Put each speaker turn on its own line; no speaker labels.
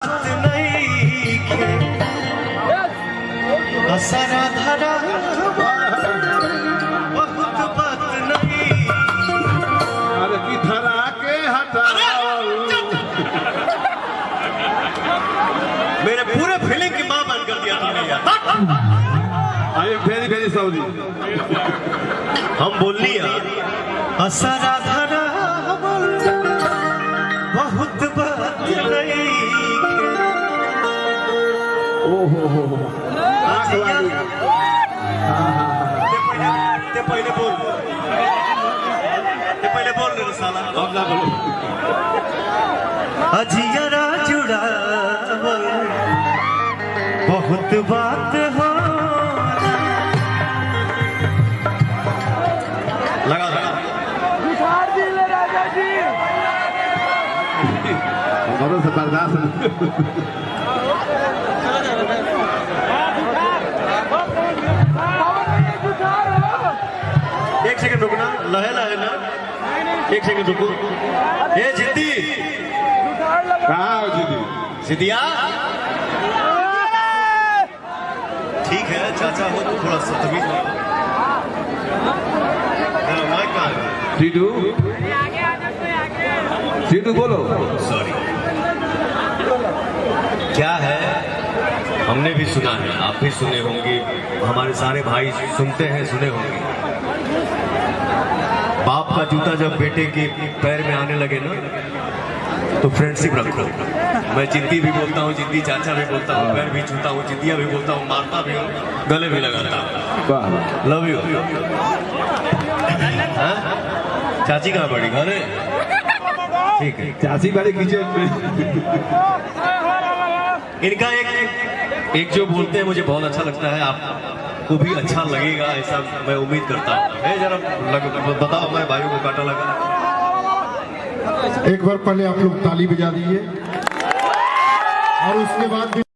बात नहीं खे असरा धरा बहुत बात नहीं।
अरे की धरा के हटा
मेरे पूरे फीलिंग की मां बंद कर दिया तुमने यार।
I am very very sorry.
हम बोल लिया असरा धरा बहुत बात नहीं।
ओहो
ते पहले बोल रे साला।
अब ना बोलो।
अजियरा जुड़ावल बहुत बात हो। लगा
राजा जी
हमारे से बर्दाश्त
एक सेकंड रुकना, लहे लहे ना, एक सेकंड रुको। ए जिद्दी
कहाँ हो दीदी?
सिदिया ठीक है चाचा हो तो थोड़ा सा तमीज माइक कहाँ है?
सीधू बोलो।
सॉरी। क्या है हमने भी सुना है, आप भी सुने होंगे, हमारे सारे भाई सुनते हैं, सुने होंगे। बाप का जूता जब बेटे के पैर में आने लगे ना तो फ्रेंडशिप रखो। मैं जिद्दी भी बोलता हूँ, जिद्दी चाचा भी बोलता हूँ, पैर भी छूता हूँ, जिद्दिया भी बोलता हूँ, मारता भी हूँ, गले भी लगाता हूँ। Love you. चाची कहाँ बड़ी घर है? ठीक है।
चाची बड़े किचन में।
इनका एक जो बोलते हैं मुझे बहुत अच्छा लगता है, आपको भी अच्छा लगेगा ऐसा मैं उम्मीद करता हूँ। जरा बताओ हमारे भाइयों को काटा लगा।
एक बार पहले आप लोग ताली बजा दीजिए और उसके बाद